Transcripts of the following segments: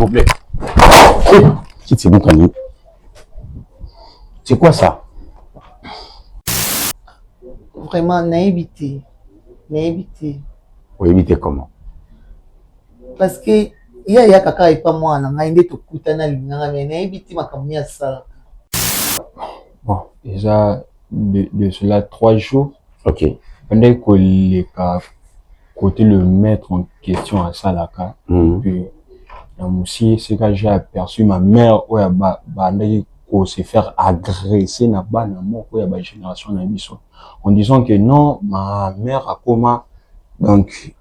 vous plaît. Quitte mon canier. C'est quoi ça? Vraiment, naïveté. Naïveté. Vous évitez comment? Parce que il y a kaka et pas moi, on a une tout coutana l'inganga, mais naïveté m'a comme ça. Bon, déjà, de cela 3 jours. Ok. Pendant que les cas, côté le maître en question à Salaka, et puis, aussi, c'est quand j'ai aperçu ma mère, où elle se faire agresser, n'a pas d'amour, où il y a une génération d'habitude. En disant que non, ma mère a comment, donc,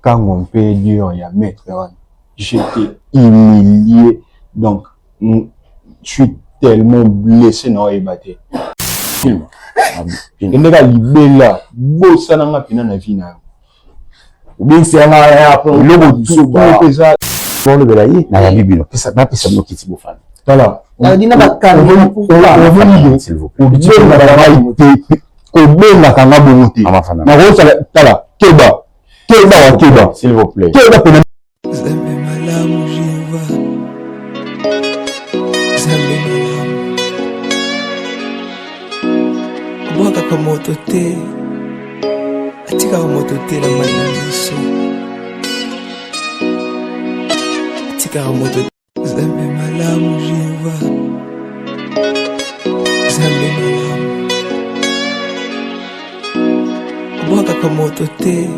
quand on peut dire, il y a maître, j'étais humilié, donc, je suis tellement blessé, non, et battu. Film. Et là, il là, beau ça n'a pas na vie na. Ou bien c'est un après le mot du sou ba. Pour le belayer, na yabi bino. Pesa ba pesa no kiti bo fan. Voilà. On dit na ba calme pour on s'il vous plaît. Ko benga kanga bongote. Na ko sala tala keba. Keba s'il vous plaît. Keba pena. Zambe malamu jiva. Zambe malamu. Boka kwa moto te. Atika kwa moto te la mananiso. Atika kwa moto te. Zambe malamu jiva. Zambe malamu. Boka kwa moto te.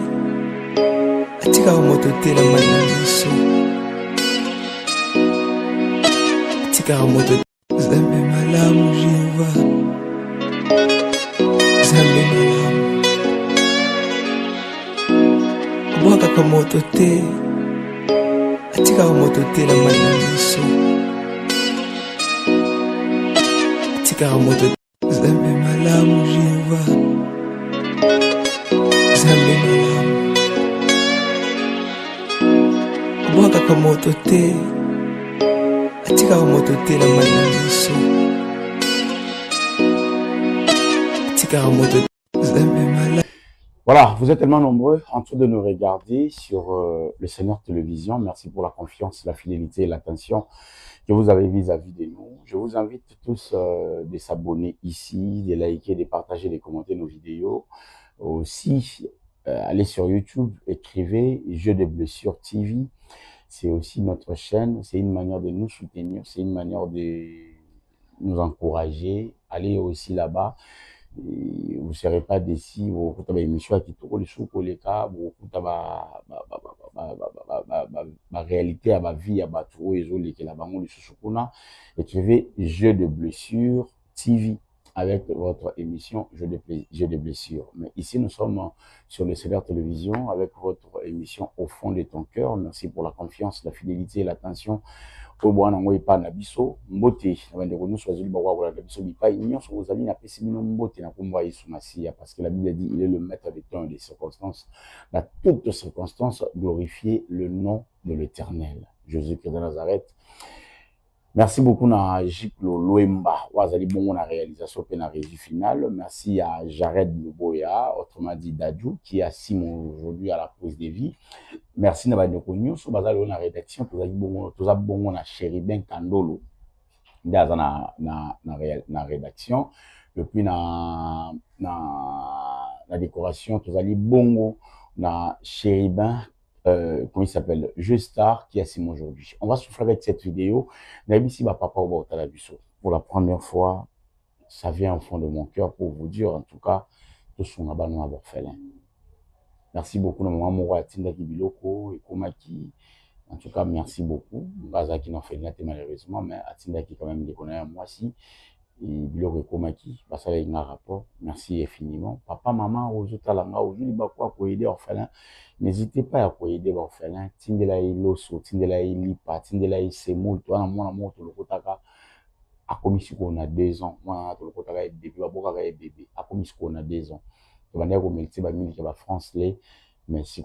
Atika kwa moto te la mananiso. Atika kwa moto te. Zambe malamu jiva. Zambe malamu. Boka kwa moto te. Atika kwa moto te la mananiso. Atika kwa moto te. Zambe malamu jiva. Zambe malamu. Boka kwa moto te. Atika kwa moto te la mananiso. Atika kwa moto te. Zambe malamu. Voilà, vous êtes tellement nombreux en train de nous regarder sur le Seigneur Télévision. Merci pour la confiance, la fidélité et l'attention que vous avez vis-à-vis de nous. Je vous invite tous de s'abonner ici, de liker, de partager, de commenter nos vidéos. Aussi, allez sur YouTube, écrivez Jeux de Blessures TV. C'est aussi notre chaîne. C'est une manière de nous soutenir, c'est une manière de nous encourager. Allez aussi là-bas. Vous ne serez pas déçus. Vous avez une émission qui tourne les sous les cas. Vous ma réalité, à ma vie, à ma tour, et la banque de sous-soukuna. Écrivez Jeux de Blessures TV avec votre émission Jeux de Blessures. Mais ici, nous sommes sur le Seigneur Télévision avec votre émission Au fond de ton cœur. Merci pour la confiance, la fidélité et l'attention. Au bout d'un moment, pas nabiso, mbote. Avant de nous choisir le bawa voilà nabiso, il pas ignorant sur vos amis n'a pas si mino mbote n'a pas envoyé sous Massia parce que la Bible dit il est le maître des temps et des circonstances. Dans toutes circonstances, glorifier le nom de l'Éternel. Jésus-Christ de Nazareth. Merci beaucoup à Jiplo Loemba, Wazali Bongo na réalisation et na régie finale. Merci à Jared Luboya, autrement dit Dadju, qui assime aujourd'hui à la pause de vie. Merci à Badoko News, Bazali na rédaction, tous les bongo na Chéribin Kandolo, na rédaction. Depuis na décoration, tous les bongo na Chéribin. Comment il s'appelle, Justar qui assume aujourd'hui. On va souffler avec cette vidéo. Nabisi ba papa au Talabiso. Pour la première fois, ça vient au fond de mon cœur pour vous dire, en tout cas, tous sont abandonnés à orphelin. Merci beaucoup, maman Moura Tinda Kibiloko et Komaki. En tout cas, merci beaucoup. Baza qui n'en fait rien malheureusement, mais Atinda qui quand même déconne moi aussi. Et Biloko et Komaki, ça avec un rapport. Merci infiniment. Papa, maman, aujourd'hui, talanga, aujourd'hui, quoi pour aider orphelin. N'hésitez pas à aider l'orphelin. Tindela iloso, tindela ilipa, tindela isemul. Toi, moi, moi, tout le kotaka. A commis qu'on a 2 ans. Moi, tout le kotaka est bébé. Baboka est bébé. A commis qu'on a 2 ans. Tu vas dire qu'on met la France, mais si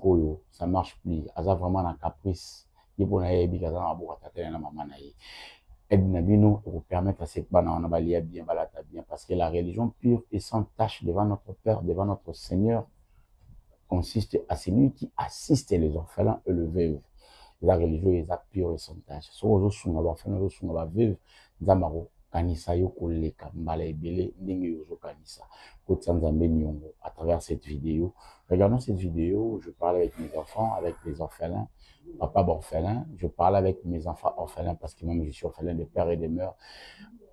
ça marche plus. Ça vraiment un caprice. Il faut que tu aies un peu de maman. Aide Nabino pour permettre à ces banans bien, bien, parce que la religion pure et sans tâche devant notre Père, devant notre Seigneur, consiste à celui qui assiste les orphelins et le veuve. la religion est à pire pourcentage. Si on veut sunga ba fana sunga ba veuve nzamaro kanisa yo koleka mbala ebele ndenge yo kanisa ko tsanzambe nyongo à travers cette vidéo. Regardons cette vidéo, je parle avec mes enfants, avec les orphelins, papa orphelin, je parle avec mes enfants orphelins parce que moi je suis orphelin de père et de mère.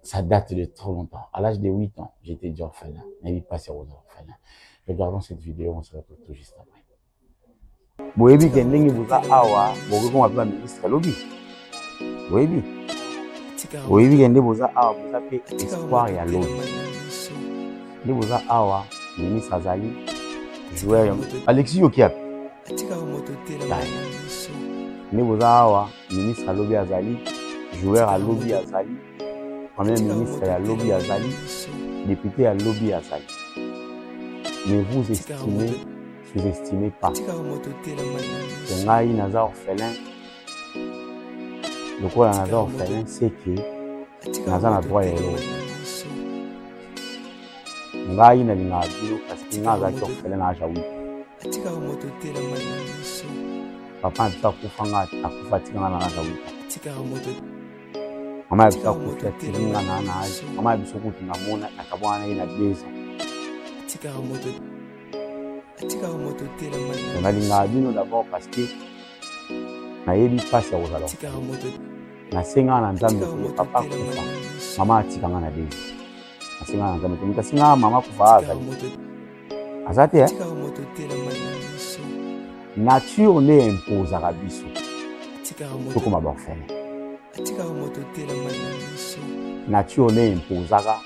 Ça date de trop longtemps. À l'âge de 8 ans, j'étais déjà orphelin. N'avez pas ces orphelins. Regardons cette vidéo, on se retrouve tout juste après. Boyebi kendenge buza awa, bogo ko mapela ministre lobi. Boyebi. Boyebi kende buza awa buza pe espoir ya lobi. Ndi buza awa ministre azali joueur Alexis Yokiap. Ndi buza awa ministre lobi azali joueur à lobby azali. Premier ministre ya lobby azali, député ya lobby azali. Ne vous sous-estimez pas. Ngai naza orphelin. Le quoi naza orphelin, c'est que naza na droit ya l'autre. Ngai na linga bio parce que naza orphelin na jawi. Papa nta kufanga akufa tika na jawi. Mama ya bisa kufia tiringa na anaji. Mama ya bisa kutunamona nakabwana ina beza. Nalinga bino d'abord parce que nayebi pasi ya kozala. Nasenga na nzambe ke papa kufa. Mama atikanga na beza. Nasenga na nzambe ke singa mama kufa azali. Azate nature ne impose à biso. Tout comme orphelin. Nature ne imposaka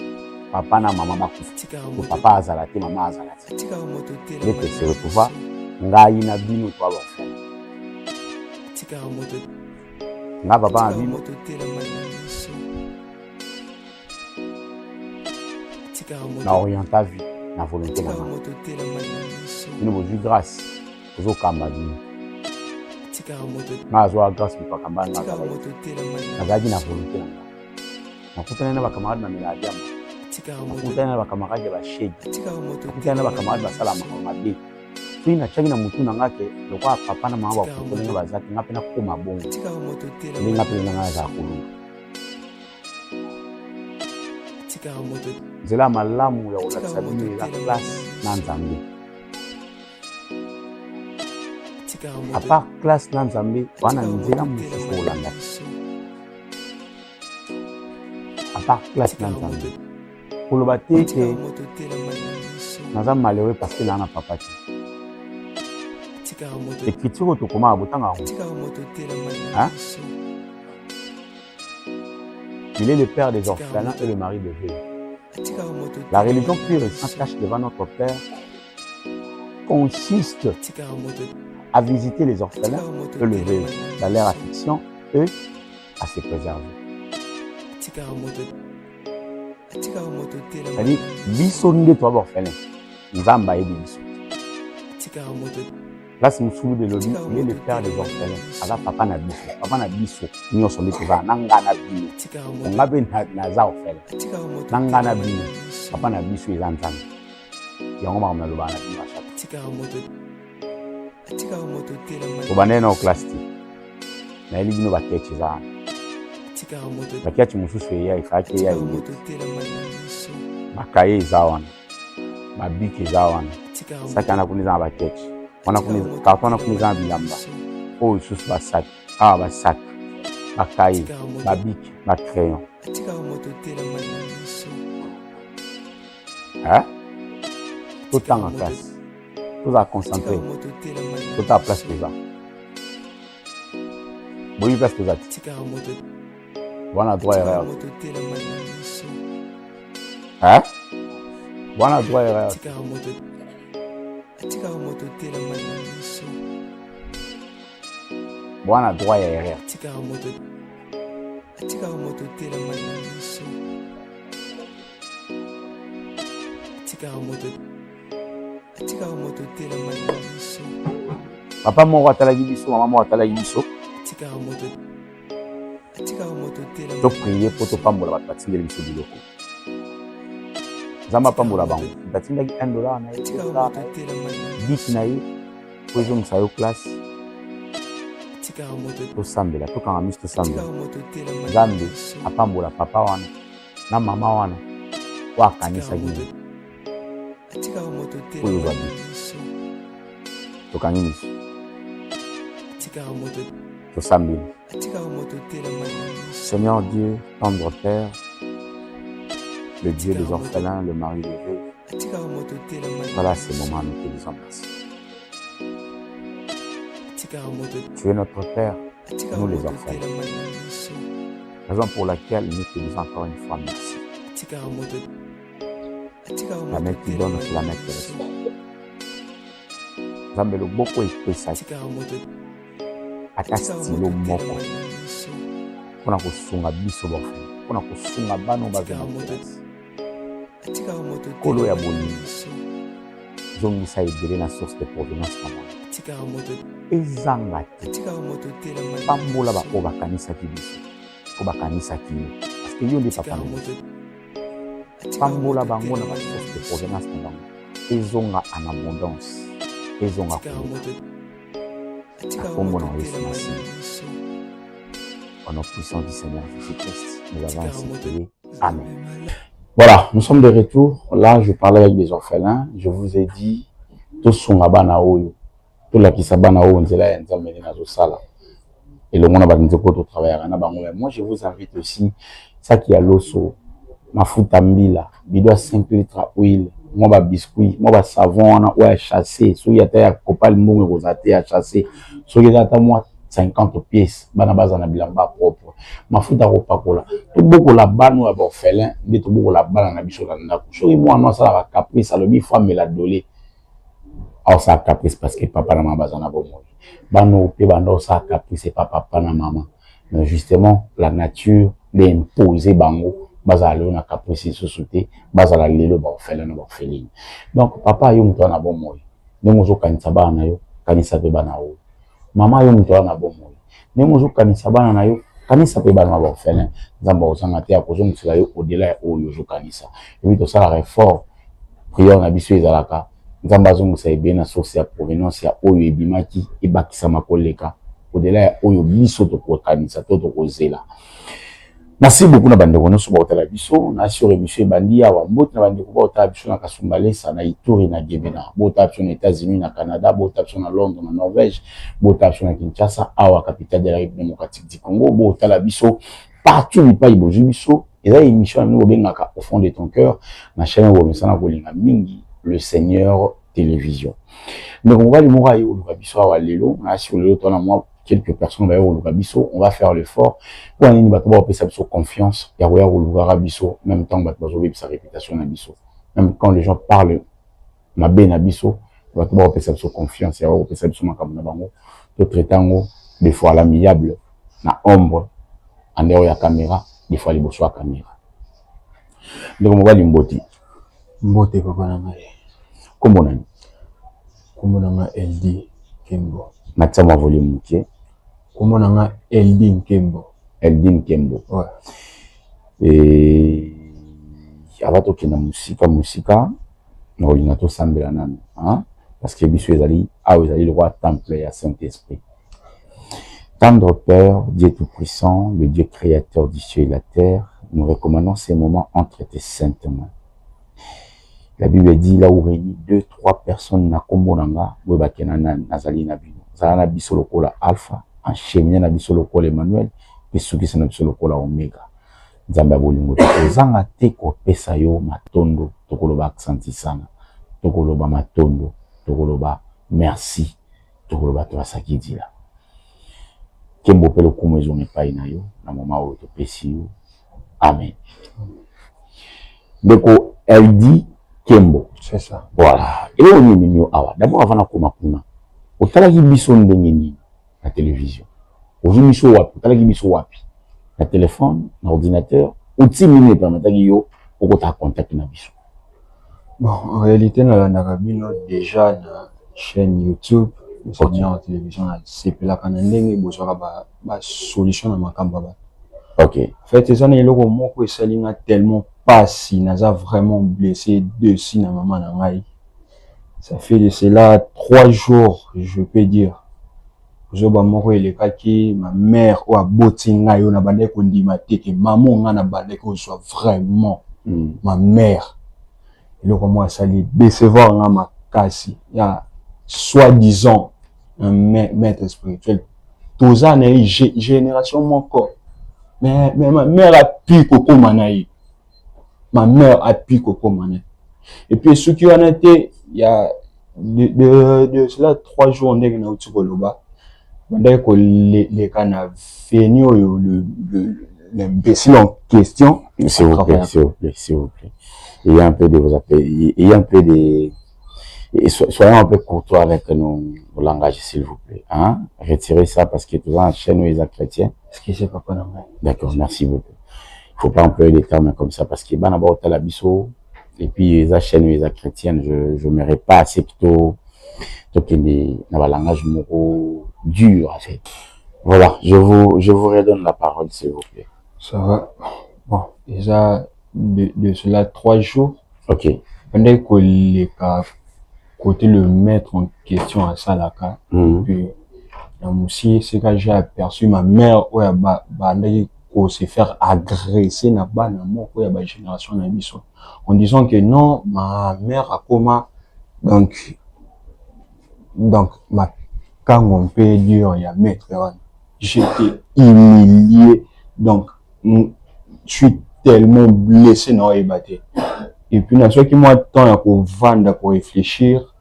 papa na mama bakufa. Papa azala te mama azala te. Leke se retrouva ngai na bino to orphelin. Nga papa na bino na orienta vie na volonté na maman. Bino bozwi grâce ozokamba bino. Nazo grâce pour kamba na nazaki na volonté na nga. Nakutana na bakamara na miladiama. Nakutana na bakamara ba shege. Nakutana na bakamara basala mabe. Puis na chaki na mutu na ngake lokwa papa na mama bakutana na bazaki ngape na koma bongo. Ndi ngape na nga za kulu. Zela malamu ya ulakisa bino ya classe na nzambe. À part classe na nzambe wana nzela mususu olanda. À part classe na nzambe koloba te ke naza malheureux parce que na papa te. Écriture to koma abotanga ngo. Hein? Il est le père des orphelins et le mari de veuves. La religion pure et sans tache devant notre Père consiste à visiter les orphelins et le veuve dans leur affliction et à se préserver. C'est-à-dire, biso nde to orphelin, nzamba yebi biso. Là, c'est Moussou de Lodi, il est le père des orphelins. Alors, papa na biso, nous sommes les gens, nanga na bino. On a bien naza orphelin. Nanga na bino, papa na biso ils entendent. Et on va me le bana bino à chaque. Au banane au classe. Na eli bino bakechi za. Bakechi mususu ya ifaki ya ile. Makaye za wana. Mabiki za wana. Saka na kuniza bakechi. On a connu carton, on a connu un bilamba. Oh, sous ma sac, ah ma sac, ma cahier, ma bic, ma crayon. Hein? Tout le temps en classe, tout à concentrer, tout à place déjà. Bon, place déjà. Voilà droit erreur. Hein? Voilà droit erreur. Bwana droit ya erreur. Papa moko atalaki biso, mama moko atalaki biso. To prier pour to pambola bato batindeli biso biloko. Zamba pambola bango. Batindaki $1 na ye, $2 na ye. Biki na ye, po ezongisa yo classe. tosambela tokanga miso tosambela nzambe apambola papa wana na mama wana oyo akanisaki nde oyo ozwa biso tokangi miso tosambeli. Seigneur Dieu, tendre Père, le Dieu des orphelins, le mari des veuves, voilà ces moments où nous te disons merci. Tu es notre Père, nous les orphelins. Raison pour laquelle nous te disons encore une fois merci. La main qui donne, c'est la main qui reçoit. Zambelo beaucoup epesa ata stilo moko mpona kosunga biso bafai mpona kosunga bana bazana kelasi kolo ya bolingo zongisa ebele na source de provenance na bango ezanga te pambola baoyo bakanisaki biso po bakanisaki yo parceke yo nde papa na biso pambola bango na basource de provenance na bango ezonga en abondance ezonga koloka Au nom puissant du Seigneur Jésus-Christ, nous avons ainsi prié. Amen. Voilà, nous sommes de retour. Là, je parlais avec des orphelins. Je vous ai dit, tous sont là-bas, tout la qui s'abana au nzela ya nzambe na zosala. Et le monde a besoin de travailler na bango. Moi, je vous invite aussi, ça qui a l'osso, mafuta mbila, bidon 5 litres d'huile. Moi ba biscuit, moi ba savon na ou à chasser, so ya ta ya kopal mbongo kozate à chasser. So ya ta moi 50 pièces, bana bazana bilamba propre. Mafuta kopakola. To boko la banu ya orphelin, nde to boko la bana na biso na ndako. So moi no ça la caprice, le bi femme la dolé. Alors ça caprice parce que papa na mama bazana bomo. Bano pe bando ça caprice papa na maman. Mais justement la nature l'imposer bango. Bazalo na caprice sosouté bazala lelo ba ofela na ba ofeline. Donc papa yo mto na bon moyo nemozo kanisa bana yo kanisa pe bana o mama yo mto na bon moyo nemozo kanisa bana na yo kanisa pe bana ba ofeline nzamba ozanga te akozo mtsila yo au-delà ya oyo zo kanisa et to sala réfort prière na biso ezalaka nzamba zo musa ebe na source ya provenance ya oyo ebimaki ebakisa makoleka au-delà ya oyo biso to ko kanisa to kozela. Merci beaucoup na bande kono so ba biso na sur émission bandi awa mbot na bande ko ba biso na Kasumbalé na Ituri na Gemena bota biso na États-Unis na Canada bota biso na Londres na Norvège bota biso na Kinshasa awa capitale de la République démocratique du Congo bota biso partout ni pays boju biso et là émission nous bengaka au fond de ton cœur na chaîne wo mesana kolinga mingi le Seigneur télévision. Donc on va le mora yo lu biso awa lelo na sur le ton moi quelques personnes va au Lugabiso, on va faire l'effort pour aller nous battre confiance et avoir au Lugabiso même temps battre sa réputation na biso. Même quand les gens parlent ma ben abiso, va avoir confiance et avoir sa makambo na bango, to traitango des fois l'amiable na ombre en dehors ya caméra, des fois les bosso caméra. Donc on va l'imboter. Mbote papa na ngai. Comment on Comment na LD Kembo. Matia ma volume muke. Comment nga Eldin Kembo. Eldin Kembo. Ouais. Et avato kina musika na olina to sambela nanu, hein? Parce que biso ezali le roi temple ya Saint-Esprit. Tendre Père, Dieu tout-puissant, le Dieu créateur du ciel et de la terre, nous recommandons ces moments entre tes saintes mains. La Bible dit là où réunit 2-3 personnes na kombo nanga, webakena nazali na bino. Zala biso lokola alpha, en chemin na biso lokola Emmanuel, et soki na biso lokola omega. Nzambe bolingo tozanga te ko pesa yo matondo, tokoloba aksanti sana. Tokoloba matondo, tokoloba merci, tokoloba toasaki dila. Kembo pelo kumo ezone pai na yo, na moma o to pesi yo. Amen. Deko elle dit Kembo. C'est ça. Voilà. Et là, on est mignon. D'abord, avant de commencer, on a dit biso ndengeni la télévision. On a dit wapi. On a dit biso wapi. La téléphone, l'ordinateur. On a dit permettre yo au contact na biso. Bon, en réalité, na Narabino déjà na chaîne YouTube, Seigneur télévision, c'est là quand ndenge bosora ba solution na makamba ba. OK. En fait, c'est ça na eloko moko esalinga tellement pas si naza vraiment blessé dessus na maman na ngai. Ça fait de cela 3 jours, je peux dire. Zoba moko elekaki ma mère ou abotinga yo na bande ko ndima te que maman nga na bande ko soit vraiment ma mère. Le comment ça lui décevoir nga makasi ya soi-disant un maître spirituel. Tous en génération mon corps. Mais ma mère a pu coco manaï. Ma mère a pu coco manaï. Et puis ce qui en était il y a de cela 3 jours on est na utikoloba. Bandeko les kana venu l'imbécile en question. S'il vous plaît, s'il vous plaît, s'il vous plaît. Il y a un peu de vos appels, il y a un peu de... Soyons un peu courtois avec nos langages, s'il vous plaît. Hein? Retirez ça parce que tout en chaîne les chrétiens. Ce qui c'est pas qu'on D'accord, merci beaucoup. Il faut pas employer des termes comme ça parce que ben d'abord t'as l'abisso et puis les chaînes les chrétiennes, je m'aurais pas assez plutôt qu'il y a un langage dur en fait. Voilà, je vous redonne la parole, s'il vous plaît. Ça va. Bon, déjà de cela 3 jours. Ok. Pendant que les cas côté le maître en question à Salaka, puis aussi c'est quand j'ai aperçu ma mère ouais qu'on se faire agresser na bas na mon ouais ba génération na biso en disant que non ma mère a comment donc ma quand on peut dire il y a maître j'étais humilié donc je suis tellement blessé non ébatté et puis na ceux qui moi temps pour vendre pour réfléchir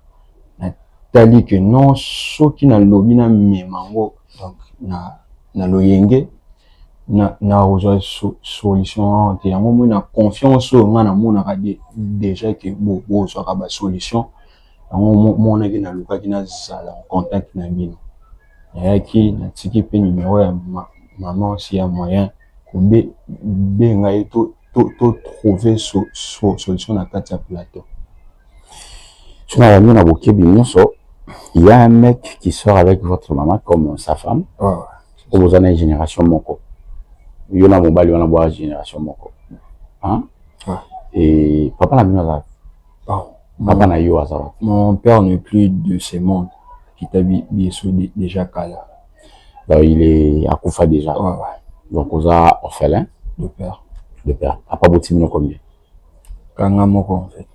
tali que non ceux qui na lobby na memango donc na loyenge na solution te yango moi na confiance nga na mona ka déjà que bo so ka ba solution yango mona ki na luka ki na sala en contact na bino yaki na tiki pe numéro ya maman aussi ya moyen ko benga to trouver solution na kati ya plateau. Il y a un mec qui sort avec votre maman comme sa femme. Comme vous avez une génération moko. Il y a une génération moko. Hein? Et papa n'a pas papa n'a eu hasard. Mon père n'est plus de ce monde. Qui t'a déjà Kala. Donc il est à Koufa déjà. Donc vous avez orphelin. De père. De père. Papa Boutimino combien? Kangamoko en fait.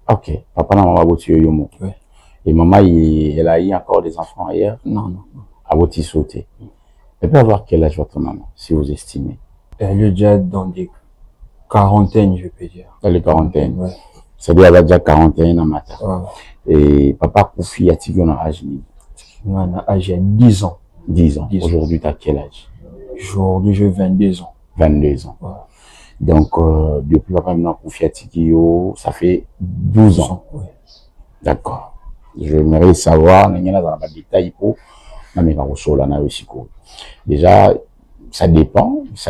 Ok. Papa n'a pas Boutimino Yomo. Oui. Et maman, elle a eu encore des enfants ailleurs? Non. À votre sauté. Elle peut avoir quel âge votre maman, si vous estimez? Elle est déjà dans des quarantaines, je peux dire. Dans les quarantaines? Ouais. C'est-à-dire qu'elle a déjà 41 ans matin. Ouais. Et papa Koufi, a-t-il eu un âge? On a âge 10 ans. 10 ans. Aujourd'hui, tu as quel âge? Aujourd'hui, j'ai 22 ans. 22 ans. Ouais. Donc, depuis papa maintenant Koufi Atikio, ça fait 12 ans. Ouais. D'accord. J'aimerais savoir, déjà, ça dépend, si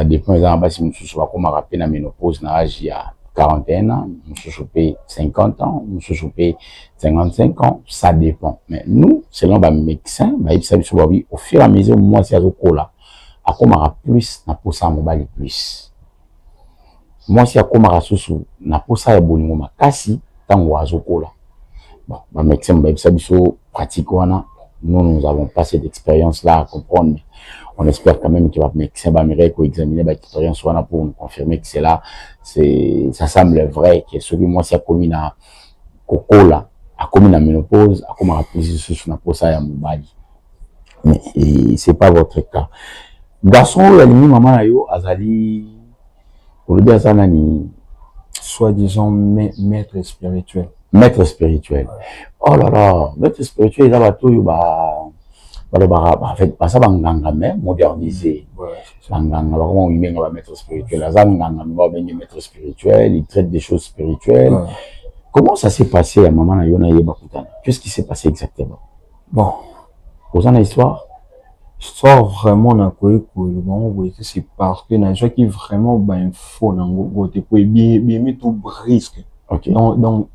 je suis comme rappelé la ménopause, il y a 41 ans, je suis 50 ans, je suis 55 ans, ça dépend. Mais nous, selon les médecins, au fur et à mesure, moi, c'est à comment plus, n'a pas ça, plus. Moi, si à comment sous, n'a pas ça, ma kasi, tant ou bon, ma médecin, pratique, nous n'avons pas cette expérience-là à comprendre. On espère quand même que votre médecin va examiner l'expérience pour nous confirmer que c'est là, ça semble vrai, que celui moi si a commis na coco a commis la ménopause, a commis la position sur la posa ya mobali. Mais c'est pas votre cas. Garçon, la ligne maman ayo azali, pour le dire ça nani, soi-disant maître spirituel. Maître spirituel. Oh là là, maître spirituel, il a tout, en fait, ça va modernisé. Maître spirituel. Maître spirituel, il traite des choses spirituelles. Ouais. Comment ça s'est passé à maman qu'est-ce qui s'est passé exactement? Bon. Vous avez une histoire? Histoire vraiment n'a quoi c'est parce que n'a qui vraiment ben faux n'a bien tout brisque. OK. Donc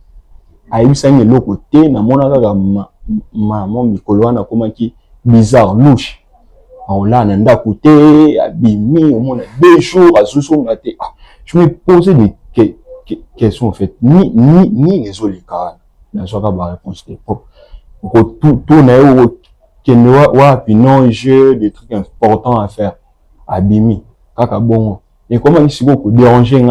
aïe ça n'est l'autre côté na mona maman mikolo na comment qui bizarre louche on l'a nanda côté abimi au moins 2 jours à sous maté je me posais des questions en fait ni les oligarques na soka ba réponse de tout na puis non, j'ai des trucs importants à faire. Abimi. Kaka bon. Et comment il s'est beaucoup dérangé,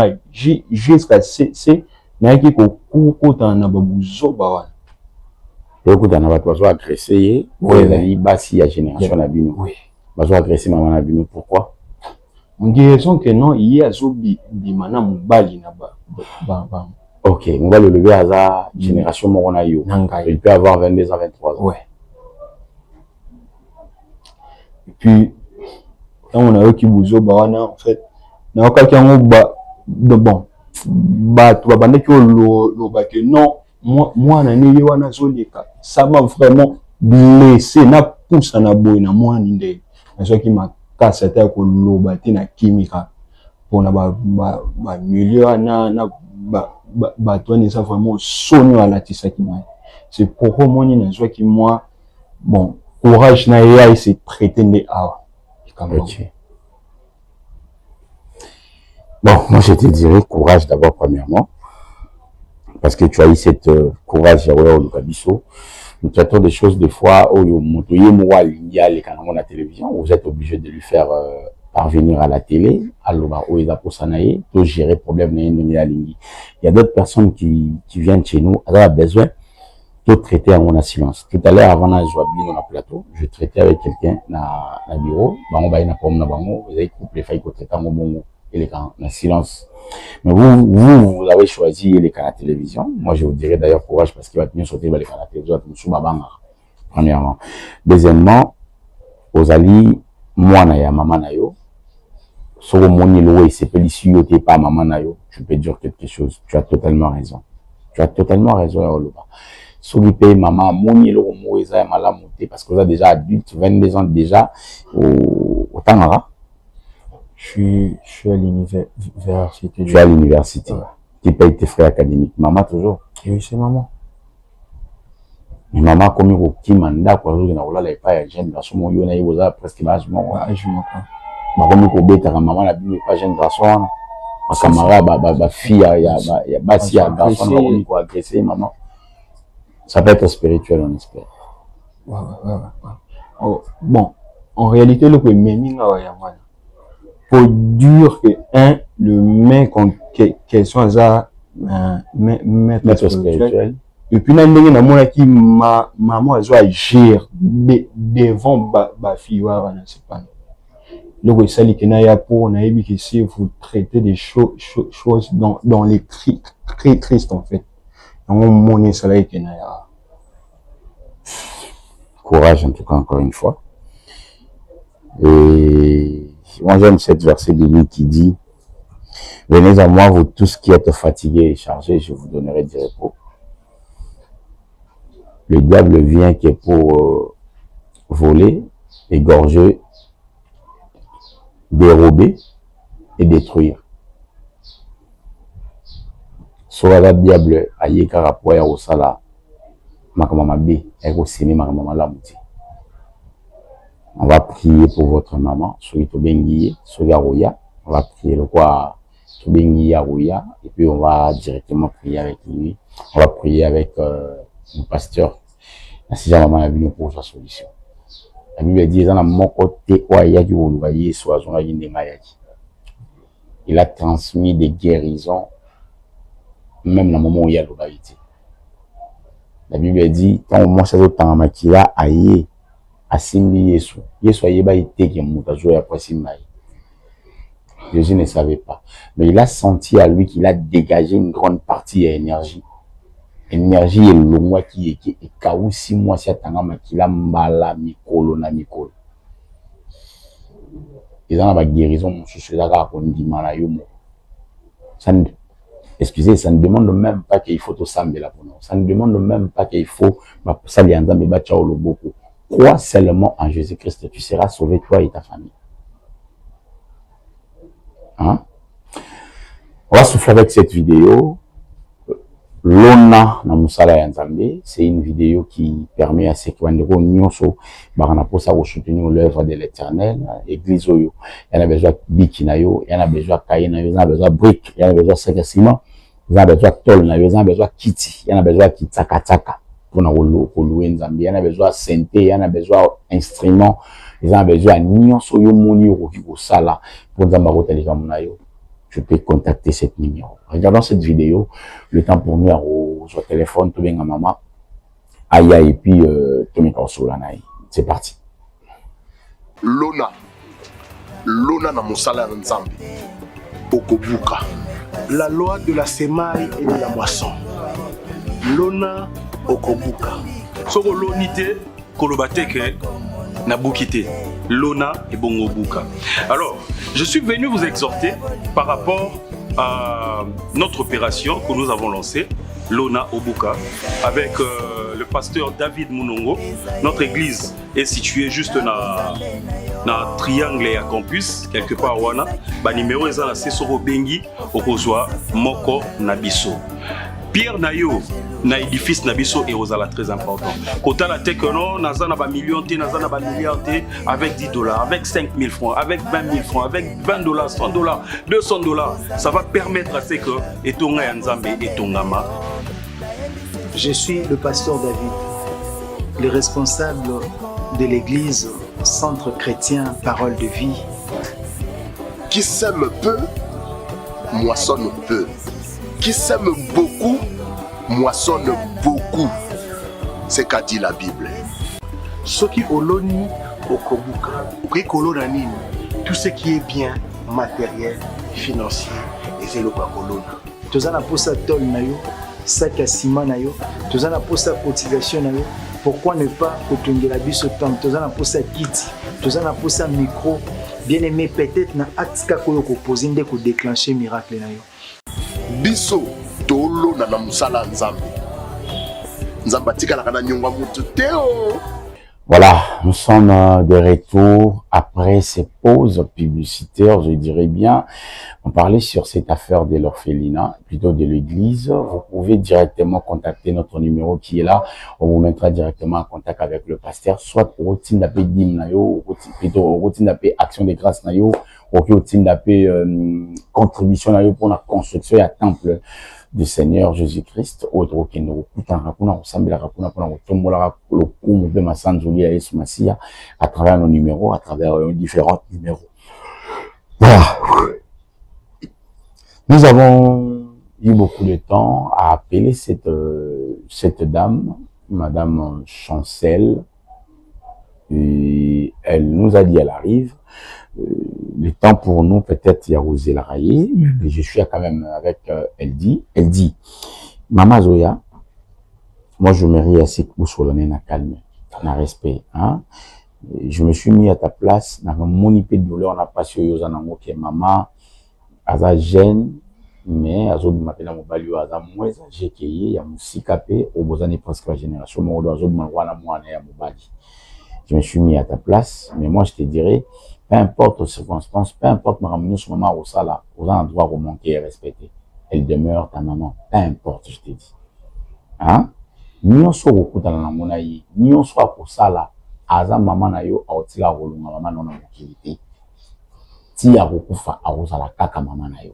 jusqu'à c'est, n'a qui autant na babuzo bawa. Écoute, on a pas agressé, oui, basi à génération la bino. Oui. Bazo agressé maman la bino, pourquoi? On dit raison que non, il y a zobi bimana mubali na ba. Ok, on va le lever à la génération morona yo. Il peut avoir 22 ans, 23 ans. Ouais. Et puis, quand on a eu qui bougeait, en fait, on a quelqu'un de bon. Tu vas pas que non, moi, ça m'a vraiment blessé, na pousse na boy na moi ninde. Parce que m'a cassé tête ko lobati na kimika. Pour na ba milieu na ba toi ça vraiment sonné à la tissa qui m'a. C'est pourquoi moi ni na qui moi bon, courage na ya s'est traité de ah. Okay. Bon, moi je te dirais courage d'abord premièrement, parce que tu as eu cette courage à nous traitons des choses des fois où la télévision, vous êtes obligé de lui faire parvenir à la télé, pour gérer problème. Il y a d'autres personnes qui viennent chez nous, elles ont besoin de traiter en silence. Tout à l'heure, avant de jouer dans le plateau, je traitais avec quelqu'un dans le bureau. Vous avez coupé les failles pour traiter en bon et les cas en silence. Mais vous avez choisi les cas à la télévision. Moi, je vous dirais d'ailleurs courage parce qu'il va tenir sauter les cas à la télévision. Premièrement. Deuxièmement, aux alliés, moi, na ya maman na yo. Sur mon îlot, c'est pas l'issue, t'es pas maman na yo. Je peux dire quelque chose. Tu as totalement raison. Tu as totalement raison, Oloba. Souripe maman, mon îlot, moi, ils ont mal à monter parce que vous êtes déjà adulte, 22 ans déjà, au Tangara. Je suis à l'université. Tu es à l'université. Ouais. Tu payes tes frais académiques. Maman toujours? Oui, c'est maman. Mais maman, comme il y a un mandat, quoi, il y a un pas jeune garçon, il y a presque l'âge mort. Je m'en prends. Comme il y a un maman, la Bible n'est pas jeune garçon. Ma camarade, ma fille, il y a un garçon, il y a agressé, maman. Ça peut être spirituel, on espère. Ouais. Oh, bon, en réalité, le meaning, pour dire que, le mec en question à maître spirituel. Et puis, là, qui maman a agir devant ma fille, c'est pas. Le sali que n'a pour on a dit que si vous traitez des choses dans les Christ en fait. On est salé que n'a. Courage en tout cas encore une fois. Et moi j'aime cette verset de lui qui dit: venez à moi vous tous qui êtes fatigués et chargés, je vous donnerai du repos. Le diable vient qui est pour voler, égorger, dérober et détruire. Soit le diable a yé karapoya au sala, makamama B, et au ciné makamama la mouti. On va prier pour votre maman, soit Benguié, soit Yarouya. On va prier le quoi, Benguié Yarouya, et puis on va directement prier avec lui. On va prier avec le pasteur. Si jamais maman a vu pour sa solution. La Bible dit dans mon côté, il a transmis des guérisons, même dans le moment où il y a l'obalité. La Bible dit, quand on mange au temps, il a aïe, assimilé Yesu. Yesu a été qui est joué après Simbaï. Jésus ne savait pas. Mais il a senti à lui qu'il a dégagé une grande partie d'énergie. Énergie et le mois qui est kaou 6 mois si atanga qui la mbala mikolo na mikolo. Ils ont la guérison mon chouchou là qu'on dit malayo mo. Excusez, ça ne demande même pas qu'il faut tout sambe là pour nous. Ça ne demande même pas qu'il faut ça les ensemble ba ciao le beaucoup. Crois seulement en Jésus-Christ, tu seras sauvé toi et ta famille. Hein? On va souffler avec cette vidéo. Lona na musala ya Nzambe, c'est une vidéo qui permet à ceux qui ont nyonso barana posa ko soutenir l'œuvre de l'Éternel, église oyo. Il y en a besoin biki na yo, il y en a besoin cahier na yo, il y en a besoin brique, il y en a besoin sac à ciment, il y en a besoin tol na yo, il y en a besoin kiti, il y en a besoin kitaka taka. pour louer nzambe. Il y en a besoin de synthé, il y en a besoin d'instruments, il y en a besoin de nion soyo moni au sala pour nzambe téléphone. Je peux contacter cette numéro. Regardons cette vidéo, le temps pour nous au téléphone, tout bien à maman. Aya et puis c'est parti. Lona na mosala nzambe okobuka. La loi de la semaille et de la moisson. Lona okobuka. Soko lonité kolobateke na bukite. Lona et bongobuka. Alors, je suis venu vous exhorter par rapport à notre opération que nous avons lancée, Lona Obuka, avec le pasteur David Mounongo. Notre église est située juste dans le triangle et à campus, quelque part à Wana. Le numéro est là, c'est Soro Bengi, Okozwa, Moko, Nabiso. Pierre Nayo, na édifice Nabiso et Rosala très important. Kota la tech non, nazana ba million té, nazana ba milliard té, avec $10, avec 5 000 francs, avec 20 000 francs, avec $20, $100, $200, ça va permettre à ce que etonga yanzambe etongama. Je suis le pasteur David, le responsable de l'église Centre chrétien Parole de vie. Qui sème peu, moissonne peu. Qui sème beaucoup, moissonne beaucoup. C'est qu'a dit la Bible. Ce qui oloni okobuka, okolonanine, tout ce qui est bien matériel, financier, et c'est le kolona. Tous en posa tol nayo, sac à ciment nayo, tous en posa cotisation nayo. Pourquoi ne pas cotonner la bise au temps? Tous en posa kit, tous en posa micro. Bien aimé, peut-être na acte kako poser ndé ko déclencher miracle nayo. Biso tolo na musala nzambe. Nzamba tika la kana nyongwa mutu teo. Voilà, nous sommes de retour après ces pauses publicitaires, je dirais bien. On parlait sur cette affaire de l'orphelinat, plutôt de l'église. Vous pouvez directement contacter notre numéro qui est là. On vous mettra directement en contact avec le pasteur, soit au routine d'appel dim nayo, plutôt au routine d'appel action de grâce nayo, au routine d'appel contribution nayo pour la construction et temple du Seigneur Jésus-Christ, autre qui nous à travers nos numéros, à travers différents numéros. Voilà. Nous avons eu beaucoup de temps à appeler cette dame, Madame Chancel, et elle nous a dit elle arrive. Le temps pour nous, peut-être, il y a osé la railler, mais je suis quand même avec elle dit, Maman Zoya, moi je me ris assez pour le nez, na calme, na respect, hein. Je me suis mis à ta place, na mon épée de douleur, on a pas sur Yozanango qui est maman, aza jeune, mais azo de m'appeler à mon balio, aza moins âgé qui est, y a mon sikapé, au besoin de presque la génération, mais azo de m'envoyer à moi, à mon bali. Je me suis mis à ta place, mais moi je te dirais, peu importe les circonstances, peu importe ma ramener sur maman au sala, aux endroits où manquer et respecter. Elle demeure ta maman, peu importe, je te dis. Hein? Ni on soit beaucoup dans la monaï, ni on soit pour sala, aza maman na yo, a otila rolunga maman non a mokilité. Ti a rokufa a osala kaka maman na yo.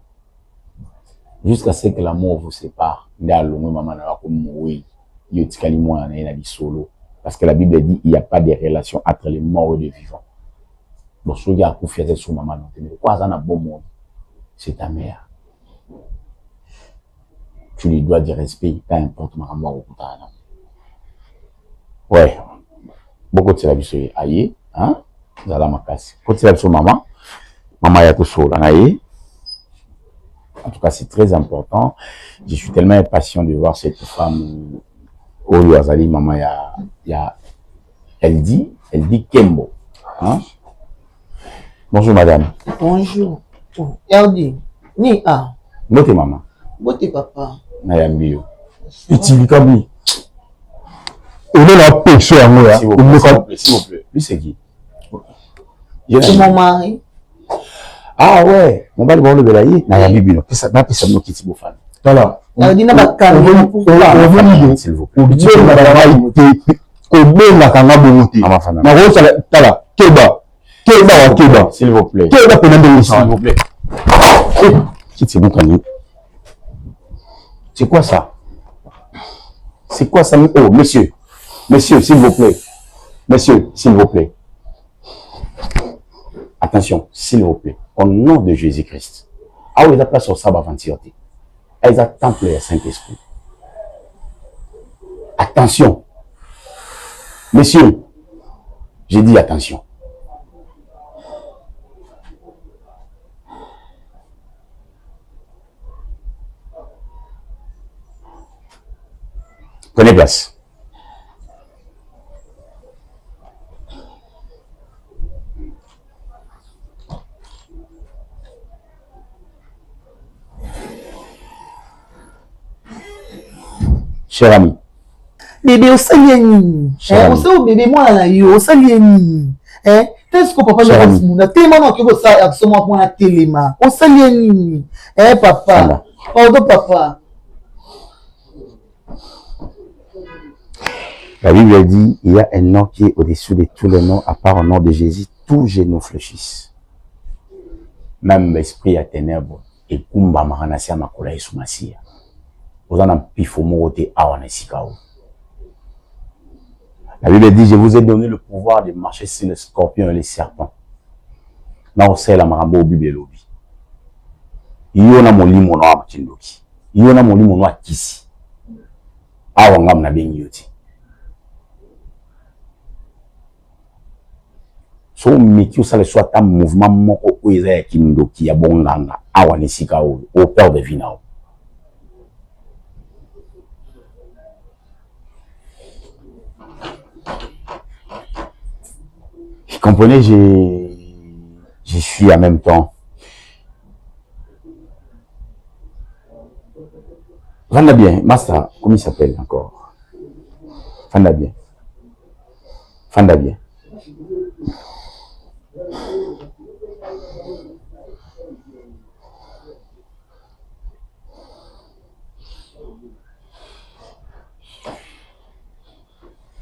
Jusqu'à ce que la mort vous sépare, nda longue maman na yo comme moui, yo tikali moi na ina di solo. Parce que la Bible dit, il n'y a pas de relation entre les morts et les vivants. Donc, si tu as confiance sur maman, quoi ça n'a bon monde? C'est ta mère. Tu lui dois du respect, peu importe ma maman ou ta. Ouais. Beaucoup de cela, c'est aïe, hein? Vous allez ma casse. Quand tu es sur maman, maman y a tout seul, aïe. En tout cas, c'est très important. Je suis tellement impatient de voir cette femme. Oh, Azali, maman, elle dit Kembo. Hein? Bonjour, madame. Bonjour. Erdi. Ni a. Bote, maman. Bote, papa. Nayambio. Itilikabi. On est la paix, c'est à moi. S'il vous plaît. Lui, c'est qui? C'est mon mari. Ah ouais. Mon bal, bon, le belaï. Nayambio. Qu'est-ce que ça va, c'est mon petit beau fan. Voilà. Erdi n'a pas calme. S'il vous plaît. On dit que s'il vous plaît. S'il vous plaît. C'est quoi ça? C'est quoi ça? Oh, monsieur. Monsieur, s'il vous plaît. Monsieur, s'il vous plaît. Attention, s'il vous plaît. Au nom de Jésus-Christ. Ah oui, la place au sabbat aventurité. Ils attendent le Saint-Esprit. Attention. Messieurs, j'ai dit attention. Prenez place. Cher ami. Bébé, au salieni. On sait au bébé, moi, là, au salieni. Qu'est-ce que papa n'a pas dit? Tellement que vous savez absolument pour la téléma. Au salieni. Papa. Pardon, papa. La Bible dit, il y a un nom qui est au-dessus de tous les noms, à part au nom de Jésus, tous genoux fléchissent. Même l'esprit à ténèbres, et kumba maranasi amakola yesu masia. Vous en avez pifo morote awanesikao. La Bible dit, je vous ai donné le pouvoir de marcher sur les scorpions et les serpents. Na osé la marambo Bible lobi. Iyo na molimo no amchindoki. Iyo na molimo no akisi. Awa ngam na bengi yoti. So meki osale soit un mouvement moko oeza ya kindoki ya bonganga awanesika au père de vinao. Vous comprenez, je suis en même temps. Fanda bien, Master, comment il s'appelle encore? Fanda bien. Fanda bien.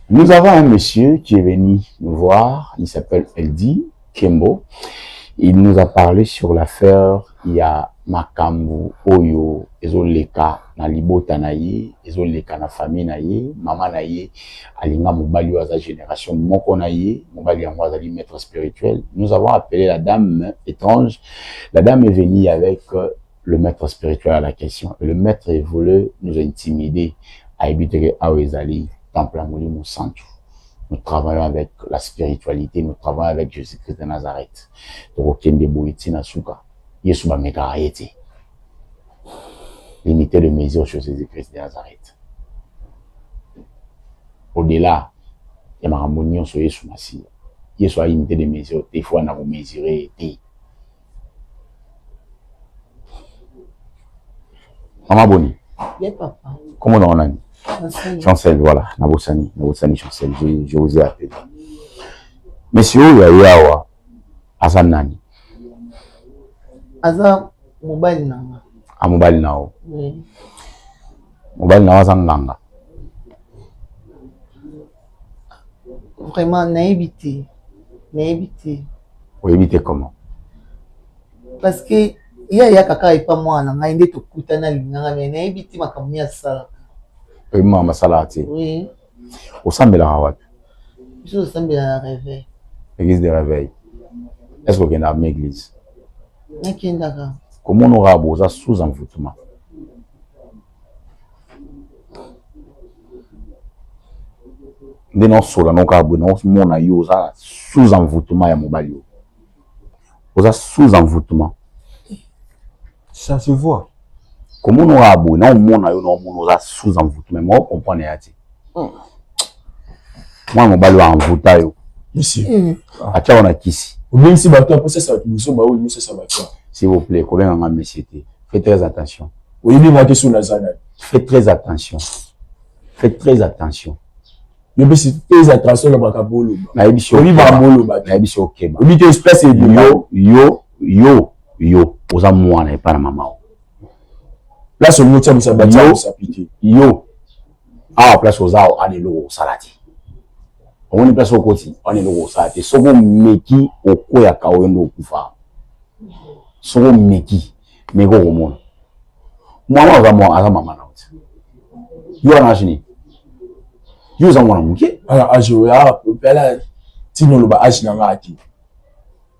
Nous avons un monsieur qui est venu nous voir, il s'appelle Eldi Kembo. Il nous a parlé sur l'affaire, il y a Makambu, Oyo, Ezoleka, na libota na ye, Ezoleka na famille na ye, maman na ye, alinga mobali wa za génération, moko na ye, mobali ya mwazali maître spirituel. Nous avons appelé la dame étrange. La dame est venue avec le maître spirituel à la question. Et le maître voulait nous intimider à éviter à Oezali. Nous travaillons avec la spiritualité, nous travaillons avec Jésus-Christ de Nazareth. Limiter de mesure sur Jésus-Christ de Nazareth. Au-delà, il y a ma ramonion sur Jésus Massi. Il y a limité de mesure, des fois on a mesuré. Maman Boni. Comment on a dit? Chancel, voilà, Nabosani Chancel, je vous ai appelé. Monsieur Yayawa, Azan Nani. Azan Mobile Nanga. Ah, Mobile Nao. Oui. Mobile Nao Azan Nanga. Vraiment, naïveté. Naïveté. Vous évitez comment? Parce que, il y a kaka et pas moi, nanga inde to kutana linga, mais naïveté ma kamia sala. Maman Salati. Oui. Au Sambela Rawat. Je suis au Sambela réveil. L'église de réveil. Est-ce que vous avez une église? Comment on aura besoin sous envoûtement? Nous sommes sous envoûtement. Sous envoûtement. Ça se voit. Comment on aura besoin sous envoûtement? Moi, je comprends. Moi, je vais envoûter. Monsieur. On a ici. Même si ça s'il vous plaît, faites très attention. Faites très attention. Faites très attention. Très attention à place au yo ah place aux ao ani lo salati on place au côté on est lo salati soko meki okoya kawendo kufa soko meki meko komona mwana za mwana za mama na yo na jini Yo za mwana muke. Alors âge ya pela tino lo ba âge na ngati.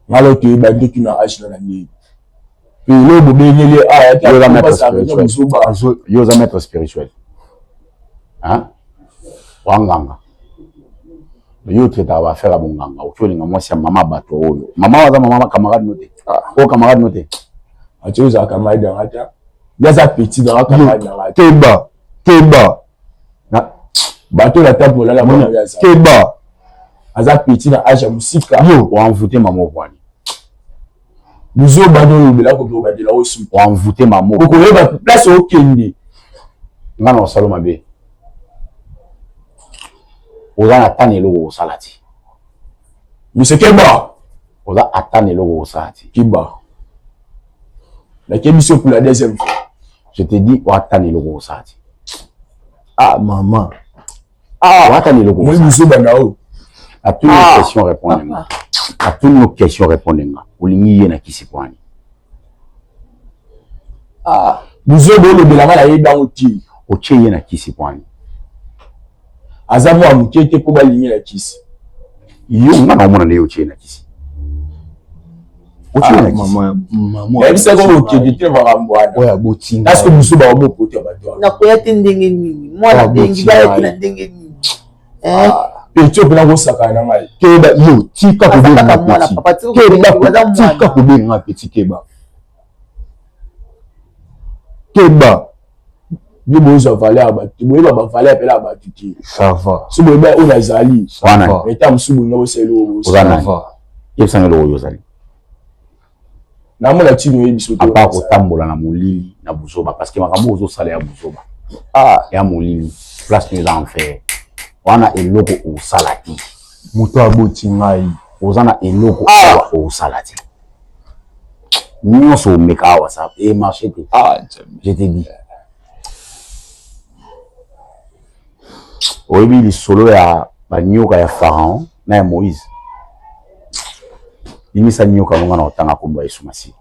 Malo to ba ndoki na âge na ni. Et le bobengele yo za maître spirituel. Hein? Wanganga. Yo traita va faire à bonganga. Okolinga mwasi ya mama bato oyo. Mama waza mama camarade noté. O camarade noté. Atu za camarade ngata. Yaza petit dans la camarade ngata. Keba. Na bato la table la mona yaza. Keba. Aza petit na âge musika. Yo, on envoûter maman kwani. Nous au bado de la ko ba de la osu. On envoûter maman. Ko ko ba place au kende. Ngana osalo mabe. Oza atane logo salati. Monsieur Keba. Oza atane logo salati. Keba. La question pour la deuxième fois. Je te dis atane logo salati. Ah maman. Ah, atane logo. Moi monsieur banao. À toutes nos questions répondez. À toutes nos questions répondez. Olingi ye na kisipwani. Ah, monsieur bolo de la mala yeba oti. Oche ye na kisipwani. Azamu amukete ko balinye na kisi. Yo ngana omona ne oche na kisi. Oche na kisi. Maman. Elle sait comment okete te va mbwana. Oya botinga. Est-ce que monsieur ba obo kote ba toi? Na koyate ndenge nini? Mwana dengi ba na ndenge nini? Petit opena ko saka na ngai. Keba yo tika ko benga mwana petit. papa Keba tika ko benga petit keba. Keba. Yo bozo valeur ba. Boye ba valeur pela ba tiki. Ça va. Si boye ba ona zali. Ça va. Eta musubu ngo selo. Ça va. Yebsanga lo yo zali. Na mona tino yebiso to. Apa ko tambola na molili na buzoba parce que makambo ozo sala ya buzoba. Ah, ya molili. Place nous en faire. Wana eloko o salati. Muto aboti ngai. Ozana eloko o salati. Nyonso o meka WhatsApp et marché te. Ah, je te dis. Oyebi li solo ya banyoka ya Pharaon na ya Moïse. Imisa nyoka longa na otanga komba Yesu Masi.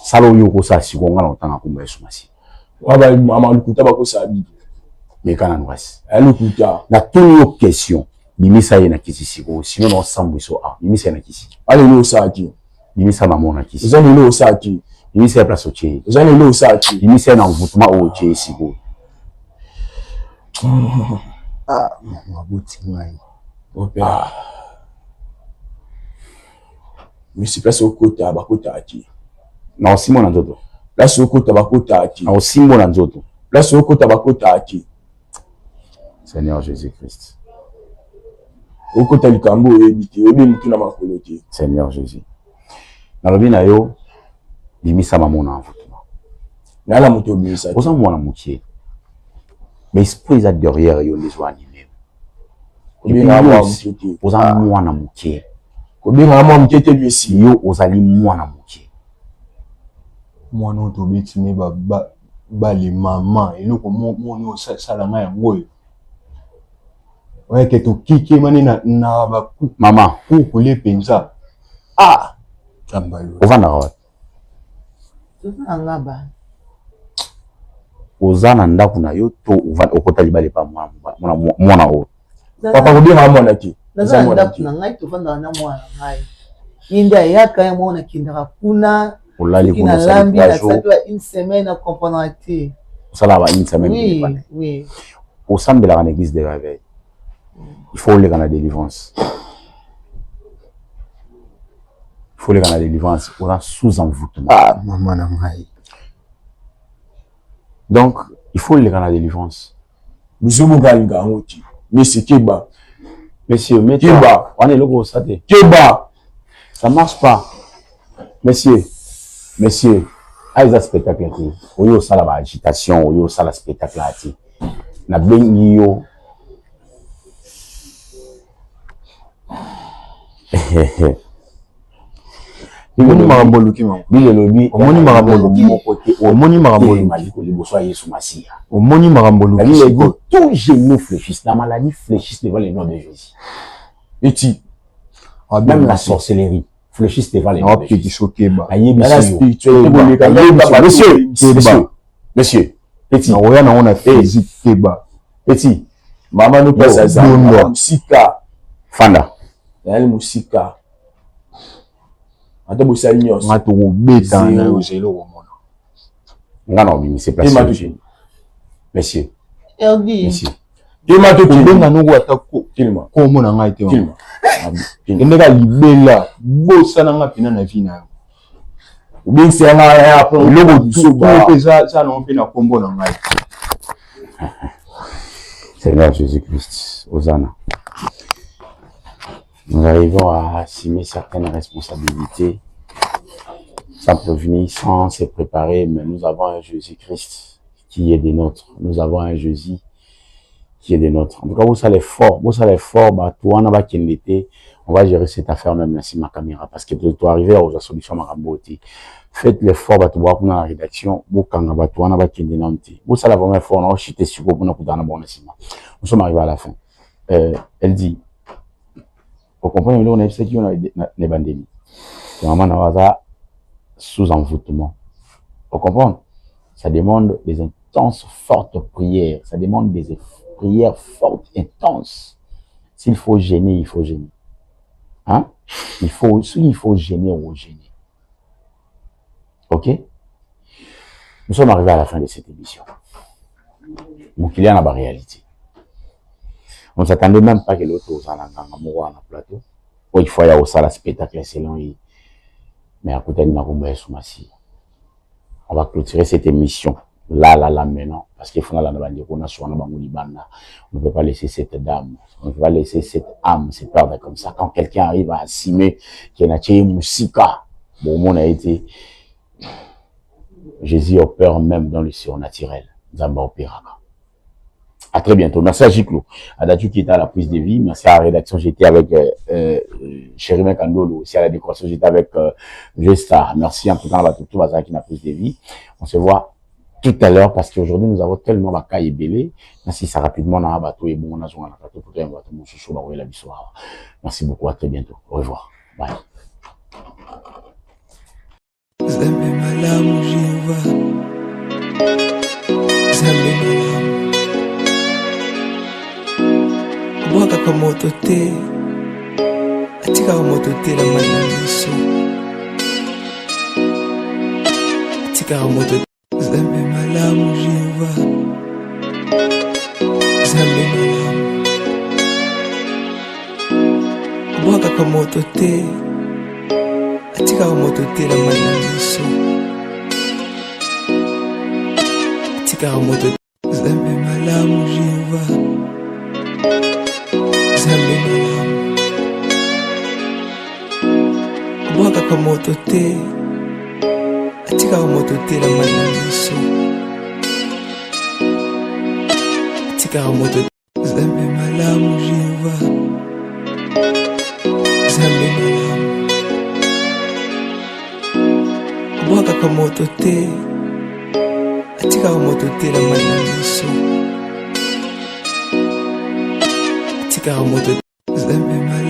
Salo yoko sa sikonga na otanga komba Yesu Masi. Waba mama lukuta bako sabi. Mekana nwasi. Lukuta. Na tuni yo question. Bimisa ye na kisi siko. Sinon na osambu iso a. Bimisa ye na kisi. Ale lo osaki. Bimisa maman na kisi. Ozani lo osaki. Bimisa ya place oche. Ozani lo osaki. Bimisa na envoûtement oche siko. Ah, maman aboti ngai. Opera. Misi place okota bakota ati. Na osimo na nzoto. Place okota bakota ati. Na osimo na nzoto. Place okota bakota ati. Seigneur Jésus-Christ. Okota likambo ebite obi mutu na makolo te. Seigneur Jésus. Na lobi na yo bimisa maman na envoûtement. Na la moto bimisa. Oza mwana mukie. Mais esprit za derrière yo les oani même. Obinga mwa mukete. Oza mwana mukie. Obinga mwa mukete bisi yo ozali mwana mukie. Mwana otobeti ne ba les maman eloko mwana osala nga yango. Ouais, que tu kiki mani na ba maman ku le penza. Ah, tambalo. Ovanda rawat. Ngaba. Ozana ndaku na yo to okota libale pa mwana o. Papa ko bien mwana ki. Naza ndaku na ngai to vanda na mwana ngai. Yinda yaka ya mwana kindaka kuna. Olali kuna lambi na sato une semaine à comprendre te. Sala ba une semaine. Oui, oui. Au sambela en église de réveil. Il faut aller dans la délivrance. Il faut aller dans la délivrance. On a sous-envoûtement. Ah, maman na ngai. Donc, il faut aller dans la délivrance. Musubu galinga ngoti. Monsieur Keba. Monsieur, mettez Keba. On est le gros saté. Keba. Ça marche pas. Monsieur, aïe spectacle là. Oyo sala ba agitation, oyo sala spectacle là. Na bengi yo. Omoni marambolo ki mama. Bile lobi. Omoni marambolo mon côté. Omoni marambolo maliko liboso Yesu Masia. Omoni marambolo ki. La Bible dit tout genou fléchisse. La maladie fléchisse devant le nom de Jésus. Et tu. Même la sorcellerie fléchisse devant le nom de Jésus. Monsieur, petit. On a physique Keba. Petit. Maman nous passe à ça. Musika. Fanda. Elle musika. Ata bosali nyonso. Nga to beta na ozelo komona. Nga no bimi c'est placé. Monsieur. Monsieur. Kima to benga nongo atako. Kilima. Ko mona nga ite. Kilima. Ndeka libela bosa na nga pina na vie na. Bien c'est là après logo soba. Ça non pe na kombo na nga. Seigneur Jésus-Christ, Hosanna. Nous arrivons à assumer certaines responsabilités sans prévenir, sans se préparer, mais nous avons un Jésus-Christ qui est des nôtres. Nous avons un Jésus qui est des nôtres. En tout cas, vous savez fort, bah, toi, on va on va gérer cette affaire même là, si ma caméra, parce que tu arriver à la solution, ma raboti. Faites l'effort, bah, tu vois, pour la rédaction, vous kanga, bah, toi, on va vous savez vraiment effort, on a chuté sur vous, on a coupé dans la bonne ciment. Nous sommes arrivés à la fin. Elle dit, vous comprenez, on a qui on a les bandits. C'est vraiment un sous envoûtement. Vous comprenez? Ça demande des intenses, fortes prières. Ça demande des prières fortes, intenses. S'il faut gêner, il faut gêner. Hein? S'il faut gêner, on va gêner. Ok? Nous sommes arrivés à la fin de cette émission. Donc, il y a une réalité. On ne s'attendait même pas que l'autre ose en plateau. Il faut y avoir ça, le spectacle excellent. Mais à côté de on va clôturer cette émission. Là, maintenant. Parce qu'il faut qu'on ne peut pas laisser cette dame. On ne peut pas laisser cette âme se perdre comme ça. Quand quelqu'un arrive à assumer qu'il y a une musika, bon, on a été. Jésus opère même dans le surnaturel. Zamba opéra. À très bientôt. Merci à Jiclo. Adatu qui était à la prise de vie. Merci à la rédaction. J'étais avec Chérime Kandolo. Aussi à la décoration, j'étais avec G-Star. Merci en tout cas à tout bazar qui n'a prise de vie. On se voit tout à l'heure parce qu'aujourd'hui nous avons tellement de cas et belé. Merci ça rapidement dans un bateau et bon on a joué dans plateau pour un bateau mon chouchou la la bissoir. Merci beaucoup. À très bientôt. Au revoir. Bye. Zambe malamu Jehova. Zambe malamu. Bwaka kwa moto te. Atika kwa moto te la manamiso. Atika kwa moto te. Zambe malamu Jehova. Zambe malamu. Bwaka kwa moto te. Atika kwa moto te la manamiso. Atika kwa moto te. Zambe malamu Jehova. Zambe malamu. Bwaka kwa moto te. Atika kwa moto te la manamiso. Atika kwa moto te. Zambe malamu Jehova. Zambe malamu. Bwaka kwa moto te. Atika kwa moto te la manamiso. Atika kwa moto te.